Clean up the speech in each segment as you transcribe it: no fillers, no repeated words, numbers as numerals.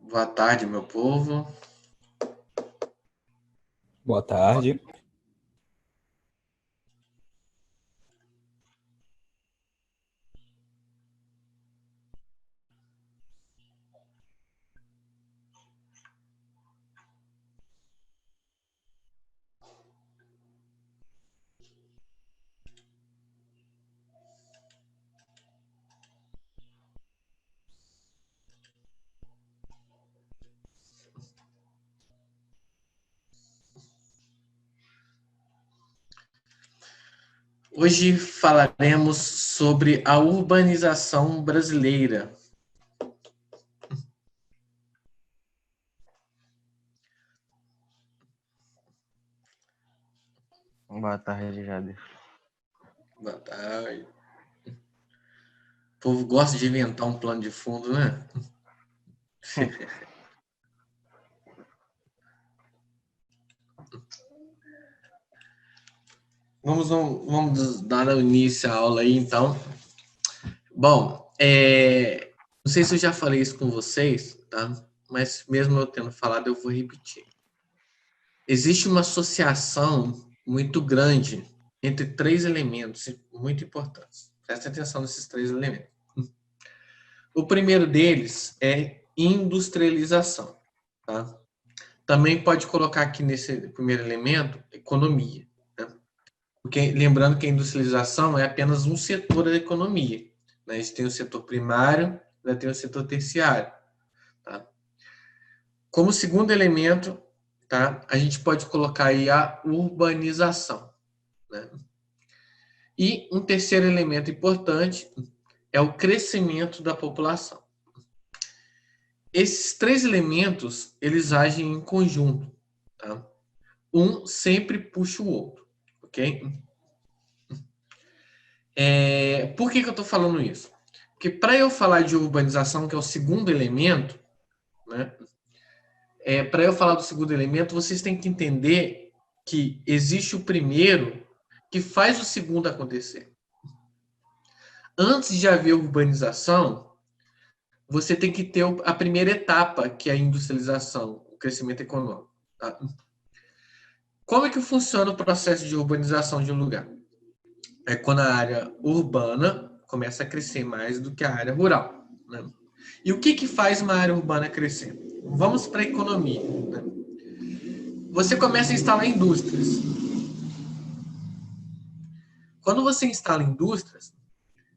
Boa tarde, meu povo. Boa tarde. Hoje falaremos sobre a urbanização brasileira. Boa tarde, Jader. Boa tarde. O povo gosta de inventar um plano de fundo, né? Vamos dar início à aula aí, então. Bom, não sei se eu já falei isso com vocês, tá? Mas mesmo eu tendo falado, eu vou repetir. Existe uma associação muito grande entre três elementos muito importantes. Presta atenção nesses três elementos. O primeiro deles é industrialização. Tá? Também pode colocar aqui nesse primeiro elemento economia. Né? Porque lembrando que a industrialização é apenas um setor da economia. Né? A gente tem o setor primário, ainda tem o setor terciário. Tá? Como segundo elemento, tá? A gente pode colocar aí a urbanização. Né? E um terceiro elemento importante é o crescimento da população. Esses três elementos, eles agem em conjunto. Tá? Um sempre puxa o outro. Ok? Por que eu estou falando isso? Porque para eu falar de urbanização, que é o segundo elemento, né? Para eu falar do segundo elemento, vocês têm que entender que existe o primeiro que faz o segundo acontecer. Antes de haver urbanização, você tem que ter a primeira etapa, que é a industrialização, o crescimento econômico. Tá? Como é que funciona o processo de urbanização de um lugar? É quando a área urbana começa a crescer mais do que a área rural. Né? E o que faz uma área urbana crescer? Vamos para a economia. Né? Você começa a instalar indústrias. Quando você instala indústrias,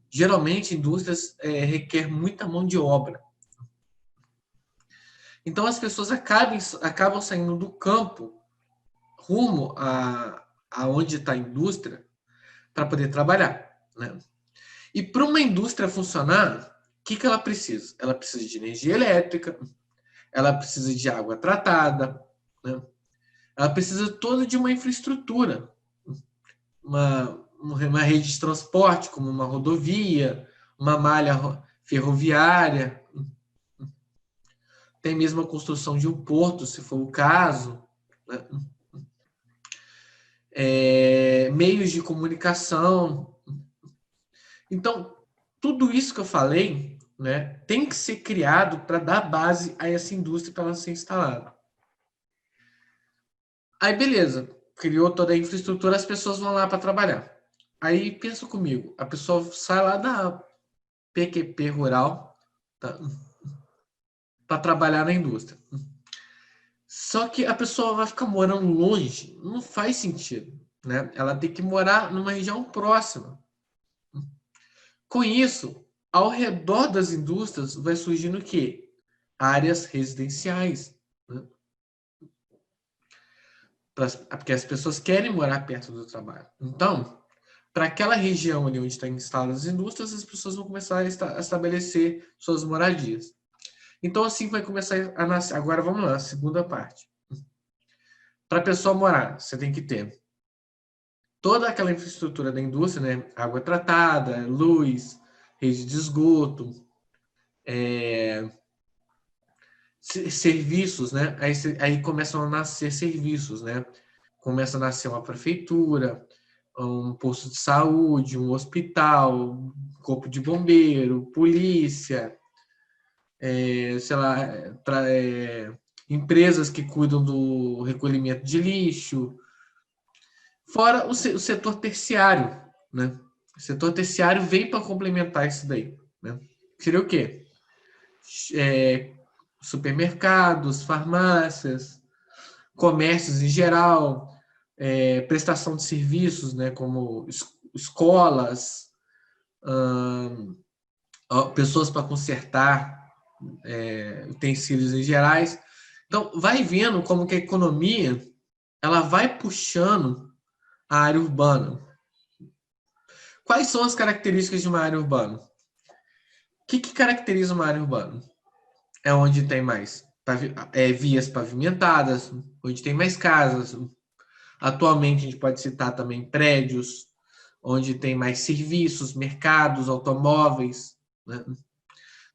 geralmente indústrias requer muita mão de obra. Então as pessoas acabam saindo do campo rumo a onde está a indústria para poder trabalhar. Né? E para uma indústria funcionar, o que ela precisa? Ela precisa de energia elétrica, ela precisa de água tratada, né? Ela precisa toda de uma infraestrutura, uma rede de transporte, como uma rodovia, uma malha ferroviária, tem mesmo a construção de um porto, se for o caso, né? Meios de comunicação. Então, tudo isso que eu falei, né, tem que ser criado para dar base a essa indústria para ela ser instalada. Aí, beleza, criou toda a infraestrutura, as pessoas vão lá para trabalhar. Aí, pensa comigo, a pessoa sai lá da PQP rural, tá, para trabalhar na indústria. Só que a pessoa vai ficar morando longe, não faz sentido, né? Ela tem que morar numa região próxima. Com isso, ao redor das indústrias vai surgindo o quê? Áreas residenciais. Né? Porque as pessoas querem morar perto do trabalho. Então, para aquela região ali onde estão instaladas as indústrias, as pessoas vão começar a estabelecer suas moradias. Então, assim vai começar a nascer. Agora, vamos lá, a segunda parte. Para a pessoa morar, você tem que ter toda aquela infraestrutura da indústria, né? Água tratada, luz, rede de esgoto, serviços, né? Aí começam a nascer serviços, né? Começa a nascer uma prefeitura, um posto de saúde, um hospital, corpo de bombeiro, polícia, sei lá, empresas que cuidam do recolhimento de lixo, fora o setor terciário, né? O setor terciário vem para complementar isso daí, né? Seria o quê? Supermercados, farmácias, comércios em geral, prestação de serviços, né, como escolas, pessoas para consertar utensílios em gerais. Então, vai vendo como que a economia ela vai puxando a área urbana. Quais são as características de uma área urbana? O que caracteriza uma área urbana? É onde tem mais vias pavimentadas, onde tem mais casas. Atualmente, a gente pode citar também prédios, onde tem mais serviços, mercados, automóveis. Né?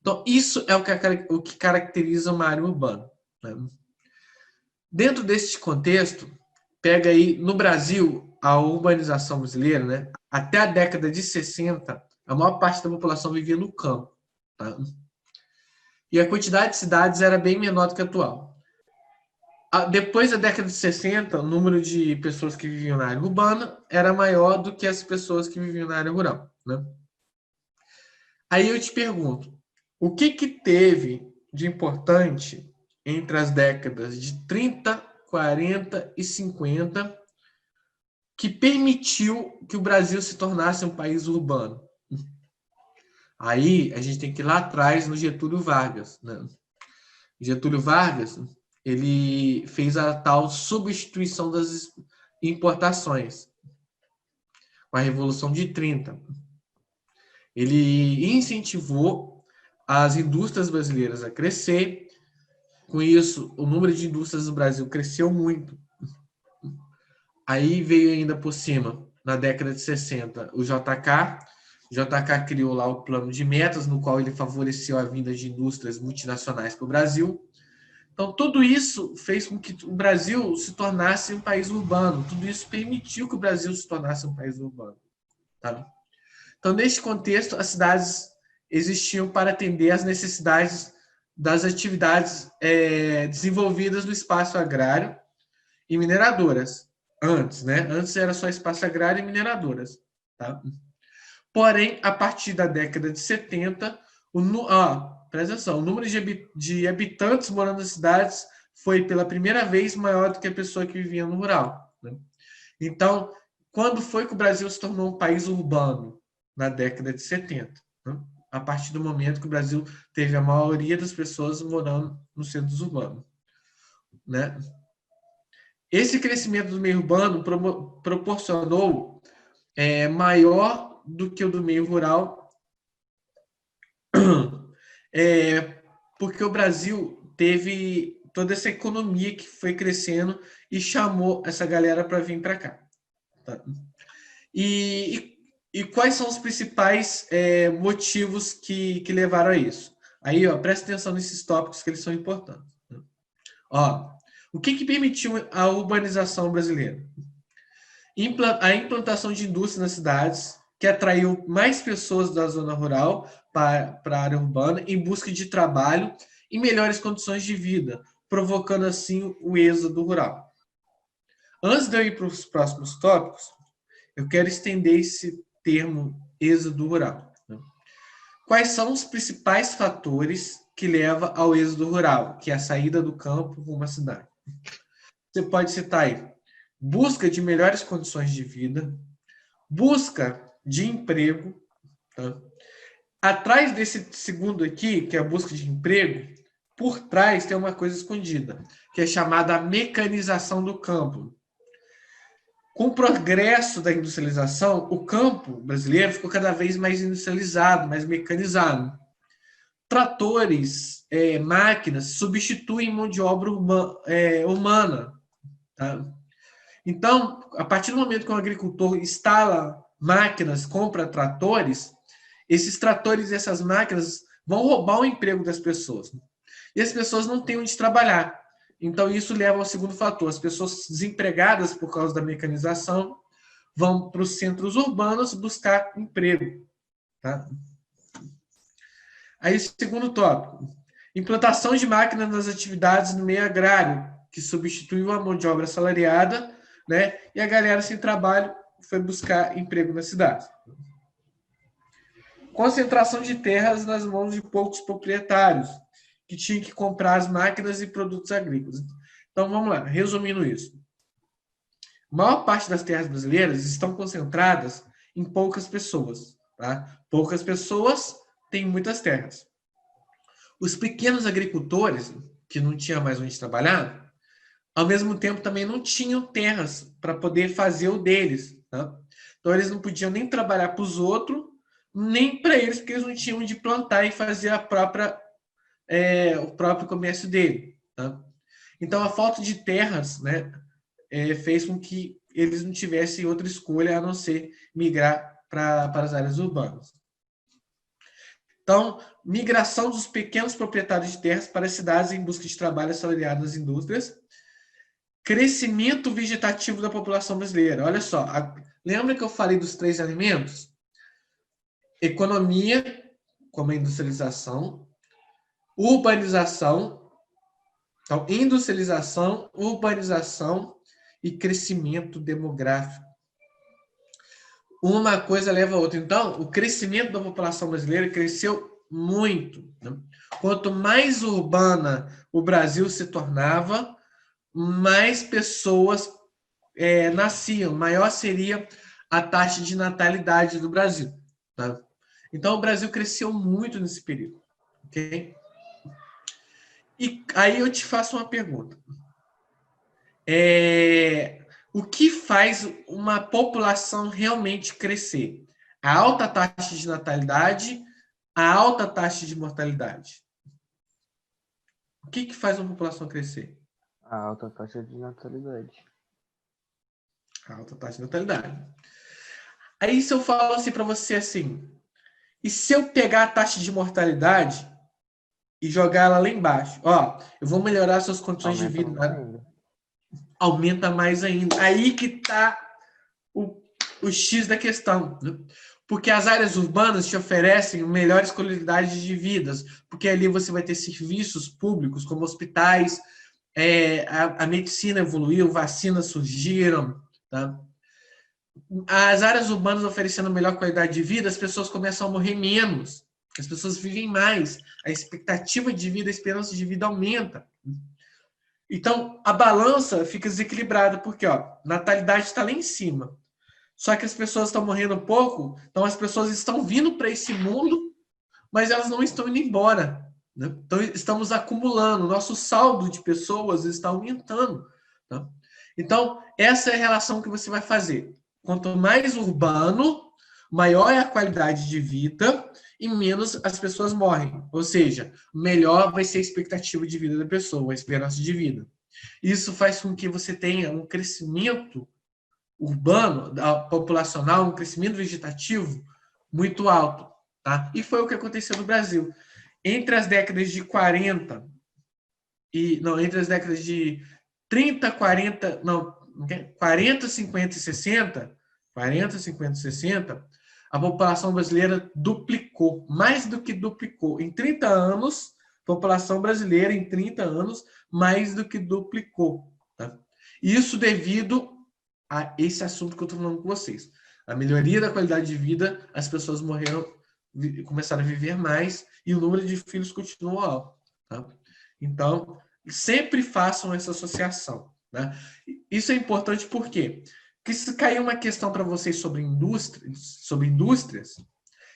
Então, isso é o que caracteriza uma área urbana. Né? Dentro deste contexto, pega aí, no Brasil, a urbanização brasileira, né? Até a década de 60, a maior parte da população vivia no campo. Tá? E a quantidade de cidades era bem menor do que a atual. Depois da década de 60, o número de pessoas que viviam na área urbana era maior do que as pessoas que viviam na área rural. Né? Aí eu te pergunto, o que teve de importante entre as décadas de 30, 40 e 50 que permitiu que o Brasil se tornasse um país urbano? Aí a gente tem que ir lá atrás no Getúlio Vargas. Né? Getúlio Vargas, ele fez a tal substituição das importações, com a Revolução de 30. Ele incentivou as indústrias brasileiras a crescer. Com isso, o número de indústrias no Brasil cresceu muito. Aí veio ainda por cima, na década de 60, o JK. O JK criou lá o plano de metas, no qual ele favoreceu a vinda de indústrias multinacionais para o Brasil. Então, tudo isso fez com que o Brasil se tornasse um país urbano. Tudo isso permitiu que o Brasil se tornasse um país urbano. Tá? Então, neste contexto, as cidades existiam para atender às necessidades das atividades desenvolvidas no espaço agrário e mineradoras. Antes, né? Antes era só espaço agrário e mineradoras. Tá? Porém, a partir da década de 70, presta atenção, o número de habitantes morando nas cidades foi pela primeira vez maior do que a pessoa que vivia no rural. Né? Então, quando foi que o Brasil se tornou um país urbano? Na década de 70. Né? A partir do momento que o Brasil teve a maioria das pessoas morando nos centros urbanos. Né? Esse crescimento do meio urbano proporcionou maior do que o do meio rural, porque o Brasil teve toda essa economia que foi crescendo e chamou essa galera para vir para cá. Tá? E quais são os principais motivos que levaram a isso? Aí, presta atenção nesses tópicos que eles são importantes. Né? O que permitiu a urbanização brasileira? A implantação de indústrias nas cidades, que atraiu mais pessoas da zona rural para a área urbana em busca de trabalho e melhores condições de vida, provocando assim o êxodo rural. Antes de eu ir para os próximos tópicos, eu quero estender esse termo êxodo rural. Né? Quais são os principais fatores que levam ao êxodo rural, que é a saída do campo para uma cidade? Você pode citar aí: busca de melhores condições de vida, busca de emprego. Tá? Atrás desse segundo aqui, que é a busca de emprego, por trás tem uma coisa escondida, que é chamada mecanização do campo. Com o progresso da industrialização, o campo brasileiro ficou cada vez mais industrializado, mais mecanizado. Tratores, máquinas, substituem mão de obra humana. Tá? Então, a partir do momento que um agricultor instala máquinas, compra tratores, esses tratores e essas máquinas vão roubar o emprego das pessoas. E as pessoas não têm onde trabalhar. Então, isso leva ao segundo fator. As pessoas desempregadas por causa da mecanização vão para os centros urbanos buscar emprego. Tá? Aí, segundo tópico. Implantação de máquinas nas atividades no meio agrário, que substituiu a mão de obra assalariada, né? E a galera sem trabalho foi buscar emprego na cidade. Concentração de terras nas mãos de poucos proprietários, que tinham que comprar as máquinas e produtos agrícolas. Então, vamos lá, resumindo isso. A maior parte das terras brasileiras estão concentradas em poucas pessoas. Tá? Poucas pessoas têm muitas terras. Os pequenos agricultores, que não tinham mais onde trabalhar, ao mesmo tempo também não tinham terras para poder fazer o deles. Tá? Então, eles não podiam nem trabalhar para os outros, nem para eles, porque eles não tinham onde plantar e fazer o próprio comércio dele. Tá? Então, a falta de terras, né, fez com que eles não tivessem outra escolha a não ser migrar para as áreas urbanas. Então, migração dos pequenos proprietários de terras para as cidades em busca de trabalho assalariado nas indústrias. Crescimento vegetativo da população brasileira. Olha só, lembra que eu falei dos 3 elementos? Economia, como a industrialização, urbanização, então, industrialização, urbanização e crescimento demográfico. Uma coisa leva a outra. Então, o crescimento da população brasileira cresceu muito. Né? Quanto mais urbana o Brasil se tornava, mais pessoas nasciam, maior seria a taxa de natalidade do Brasil. Tá? Então, o Brasil cresceu muito nesse período. Okay? E aí eu te faço uma pergunta. O que faz uma população realmente crescer? A alta taxa de natalidade, a alta taxa de mortalidade. O que faz uma população crescer? A alta taxa de natalidade. A alta taxa de natalidade. Aí se eu falo assim para você assim, e se eu pegar a taxa de mortalidade e jogar ela lá embaixo? Ó, eu vou melhorar suas condições de vida. Aumenta mais ainda. Aí que está o X da questão. Né? Porque as áreas urbanas te oferecem melhores qualidades de vidas, porque ali você vai ter serviços públicos, como hospitais, a medicina evoluiu, vacinas surgiram. Tá? As áreas urbanas oferecendo melhor qualidade de vida, as pessoas começam a morrer menos, as pessoas vivem mais, a expectativa de vida, a esperança de vida aumenta. Então, a balança fica desequilibrada, porque natalidade está lá em cima. Só que as pessoas estão morrendo pouco, então as pessoas estão vindo para esse mundo, mas elas não estão indo embora. Né? Então, estamos acumulando, nosso saldo de pessoas está aumentando. Tá? Então, essa é a relação que você vai fazer. Quanto mais urbano, maior é a qualidade de vida e menos as pessoas morrem. Ou seja, melhor vai ser a expectativa de vida da pessoa, a esperança de vida. Isso faz com que você tenha um crescimento urbano, populacional, um crescimento vegetativo muito alto. Tá? E foi o que aconteceu no Brasil. Entre as décadas de 40 entre as décadas de 30, 40, 50 e 60, 40, 50 e 60, a população brasileira duplicou, mais do que duplicou. Em 30 anos, a população brasileira, em 30 anos, mais do que duplicou. Tá? Isso devido a esse assunto que eu estou falando com vocês. A melhoria da qualidade de vida, as pessoas começaram a viver mais e o número de filhos continuou alto. Tá? Então, sempre façam essa associação. Né? Isso é importante por quê? Porque se cair uma questão para vocês sobre indústrias,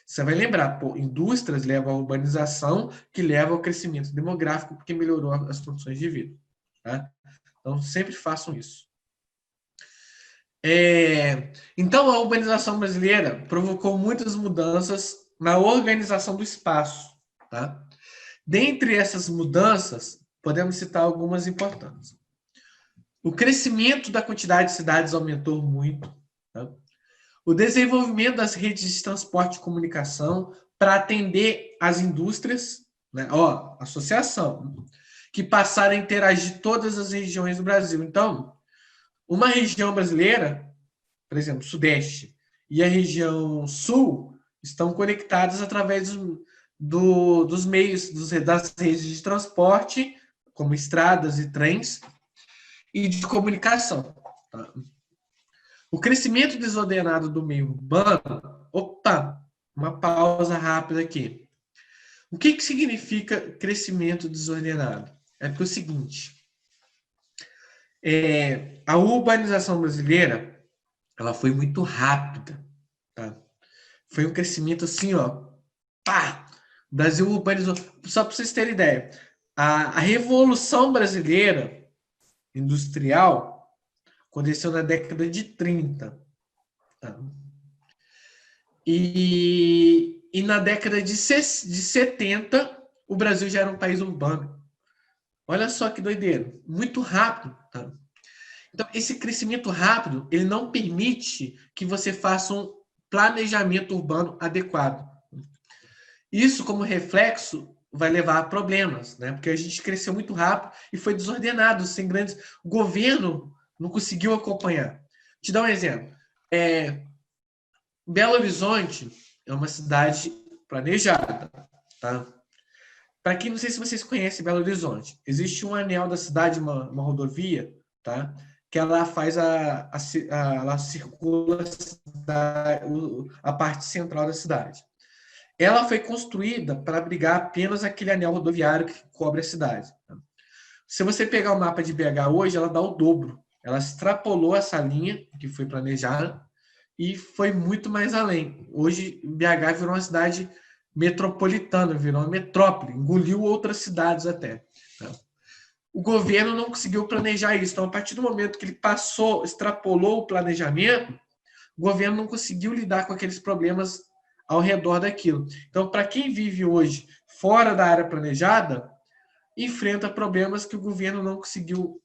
você vai lembrar, indústrias levam à urbanização, que leva ao crescimento demográfico, porque melhorou as condições de vida. Tá? Então, sempre façam isso. Então, a urbanização brasileira provocou muitas mudanças na organização do espaço. Tá? Dentre essas mudanças, podemos citar algumas importantes. O crescimento da quantidade de cidades aumentou muito. Tá? O desenvolvimento das redes de transporte e comunicação para atender as indústrias, né? Associação, que passaram a interagir todas as regiões do Brasil. Então, uma região brasileira, por exemplo, Sudeste, e a região Sul, estão conectadas através dos meios, das redes de transporte, como estradas e trens, e de comunicação. Tá? O crescimento desordenado do meio urbano... Opa, uma pausa rápida aqui. O que significa crescimento desordenado? É porque é o seguinte, a urbanização brasileira, ela foi muito rápida. Tá? Foi um crescimento assim, ó, pá! O Brasil urbanizou. Só para vocês terem ideia, a Revolução Brasileira Industrial aconteceu na década de 30. Tá? E na década de 70, o Brasil já era um país urbano. Olha só que doideira. Muito rápido. Tá? Então, esse crescimento rápido, ele não permite que você faça um planejamento urbano adequado. Isso, como reflexo, vai levar a problemas, né? Porque a gente cresceu muito rápido e foi desordenado, sem grandes... O governo não conseguiu acompanhar. Vou te dar um exemplo. Belo Horizonte é uma cidade planejada, tá? Para quem, não sei se vocês conhecem Belo Horizonte, existe um anel da cidade, uma rodovia, tá? Que ela faz ela circula a parte central da cidade. Ela foi construída para abrigar apenas aquele anel rodoviário que cobre a cidade. Tá? Se você pegar o mapa de BH hoje, ela dá o dobro. Ela extrapolou essa linha que foi planejada e foi muito mais além. Hoje, BH virou uma cidade metropolitana, virou uma metrópole, engoliu outras cidades até. Tá? O governo não conseguiu planejar isso. Então, a partir do momento que ele extrapolou o planejamento, o governo não conseguiu lidar com aqueles problemas ao redor daquilo. Então, para quem vive hoje fora da área planejada, enfrenta problemas que o governo não conseguiu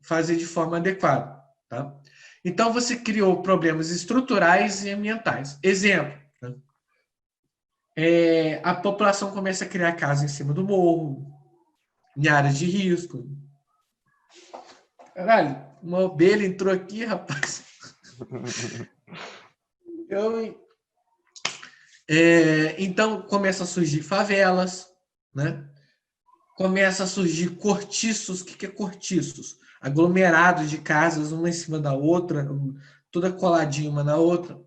fazer de forma adequada. Tá? Então, você criou problemas estruturais e ambientais. Exemplo, né? A população começa a criar casa em cima do morro, em áreas de risco. Caralho, uma ovelha entrou aqui, rapaz. Então, começa a surgir favelas, né? Começa a surgir cortiços. O que é cortiços? Aglomerados de casas, uma em cima da outra, toda coladinha uma na outra.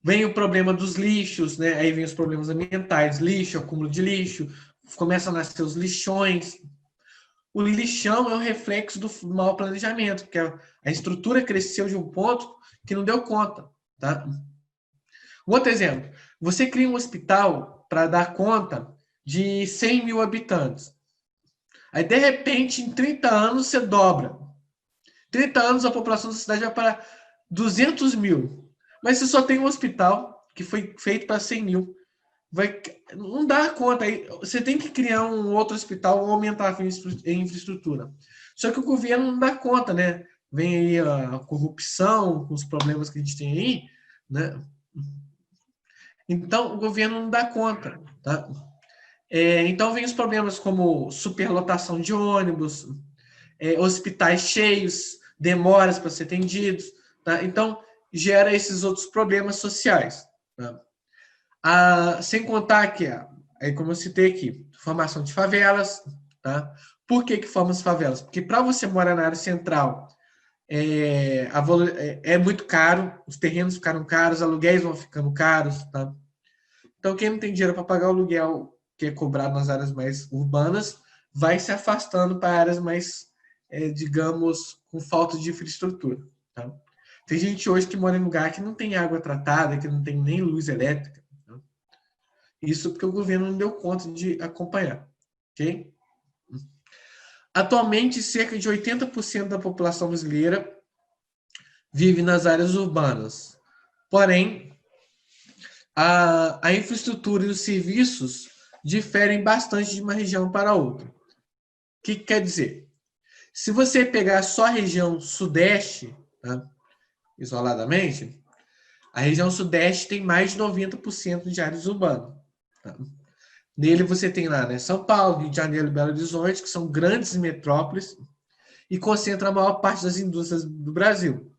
Vem o problema dos lixos, né? Aí vem os problemas ambientais, lixo, acúmulo de lixo, começam a nascer os lixões. O lixão é um reflexo do mau planejamento, porque a estrutura cresceu de um ponto que não deu conta. Tá? Um outro exemplo, você cria um hospital para dar conta de 100 mil habitantes. Aí, de repente, em 30 anos, você dobra. 30 anos, a população da cidade vai para 200 mil. Mas você só tem um hospital que foi feito para 100 mil. Não dá conta. Você tem que criar um outro hospital ou aumentar a infraestrutura. Só que o governo não dá conta, né? Vem aí a corrupção, com os problemas que a gente tem aí, né? Então, o governo não dá conta. Tá? Então, vem os problemas como superlotação de ônibus, hospitais cheios, demoras para ser atendidos. Tá? Então, gera esses outros problemas sociais. Tá? Sem contar que, como eu citei aqui, formação de favelas. Tá? Por que forma as favelas? Porque para você morar na área central, é muito caro, os terrenos ficaram caros, aluguéis vão ficando caros. Tá? Então, quem não tem dinheiro para pagar o aluguel que é cobrado nas áreas mais urbanas, vai se afastando para áreas mais, digamos, com falta de infraestrutura. Tá? Tem gente hoje que mora em lugar que não tem água tratada, que não tem nem luz elétrica. Tá? Isso porque o governo não deu conta de acompanhar. Okay? Atualmente, cerca de 80% da população brasileira vive nas áreas urbanas. Porém, a infraestrutura e os serviços diferem bastante de uma região para outra. O que quer dizer? Se você pegar só a região sudeste, tá, isoladamente, a região sudeste tem mais de 90% de áreas urbanas. Tá? Nele você tem lá, né, São Paulo, Rio de Janeiro e Belo Horizonte, que são grandes metrópoles e concentram a maior parte das indústrias do Brasil.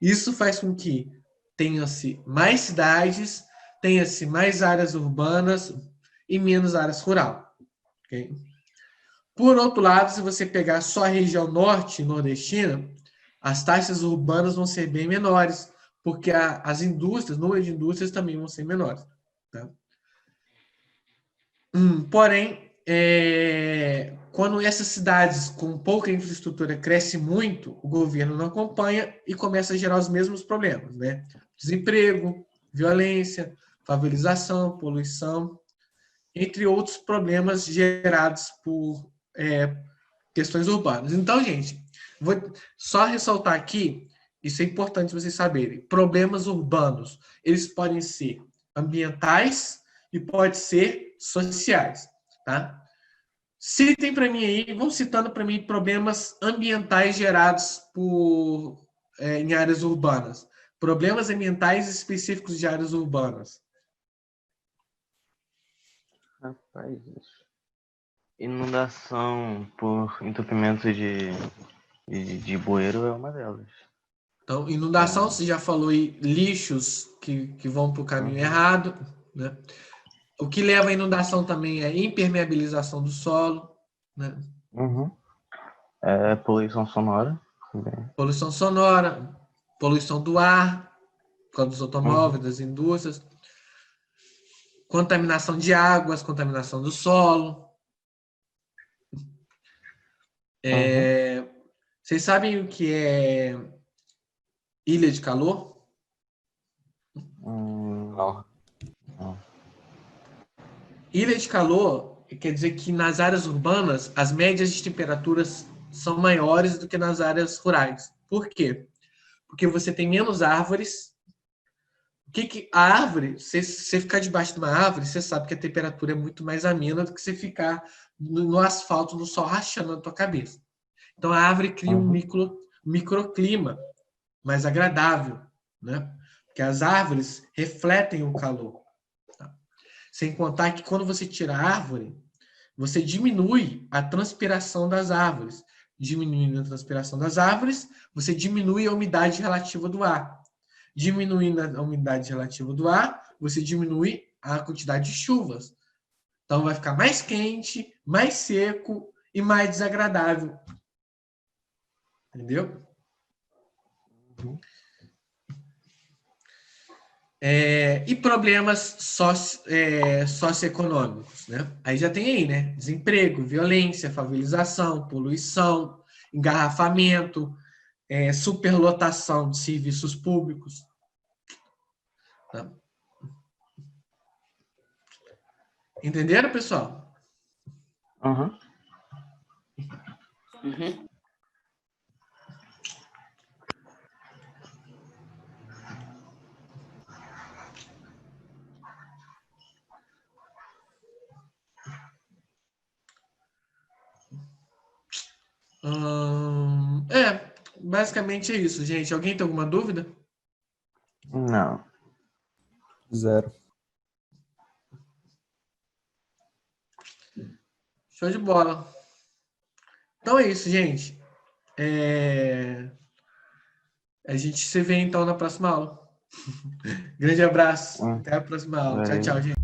Isso faz com que tenha-se mais cidades, tenha-se mais áreas urbanas e menos áreas rurais. Okay? Por outro lado, se você pegar só a região norte e nordestina, as taxas urbanas vão ser bem menores, porque as indústrias, o número de indústrias também vão ser menores. Tá? Porém, quando essas cidades com pouca infraestrutura crescem muito, o governo não acompanha e começa a gerar os mesmos problemas, né? Desemprego, violência, favelização, poluição, entre outros problemas gerados por questões urbanas. Então, gente, vou só ressaltar aqui, isso é importante vocês saberem, problemas urbanos, eles podem ser ambientais e podem ser sociais, tá? Citem para mim aí, vão citando para mim problemas ambientais gerados em áreas urbanas. Problemas ambientais específicos de áreas urbanas. Rapaz, inundação por entupimento de bueiro é uma delas. Então, inundação, você já falou aí, lixos que vão para o caminho errado, né? O que leva à inundação também é impermeabilização do solo, né? Poluição sonora. Poluição sonora, poluição do ar, por causa dos automóveis, das indústrias, contaminação de águas, contaminação do solo. Vocês sabem o que é ilha de calor? Não. Ilha de calor quer dizer que nas áreas urbanas as médias de temperaturas são maiores do que nas áreas rurais. Por quê? Porque você tem menos árvores. A árvore, se você ficar debaixo de uma árvore, você sabe que a temperatura é muito mais amena do que você ficar no asfalto, no sol rachando na tua cabeça. Então a árvore cria um microclima mais agradável, né? Porque as árvores refletem o calor. Tá? Sem contar que quando você tira a árvore, você diminui a transpiração das árvores. Diminuindo a transpiração das árvores, você diminui a umidade relativa do ar. Diminuindo a umidade relativa do ar, você diminui a quantidade de chuvas. Então vai ficar mais quente, mais seco e mais desagradável. Entendeu? E problemas socioeconômicos, né? Aí já tem aí, né? Desemprego, violência, favelização, poluição, engarrafamento, superlotação de serviços públicos. Tá? Entenderam, pessoal? Uhum. Basicamente é isso, gente. Alguém tem alguma dúvida? Não. Zero. Show de bola. Então é isso, gente. A gente se vê então na próxima aula. Grande abraço. Até a próxima aula. Tchau, tchau, gente.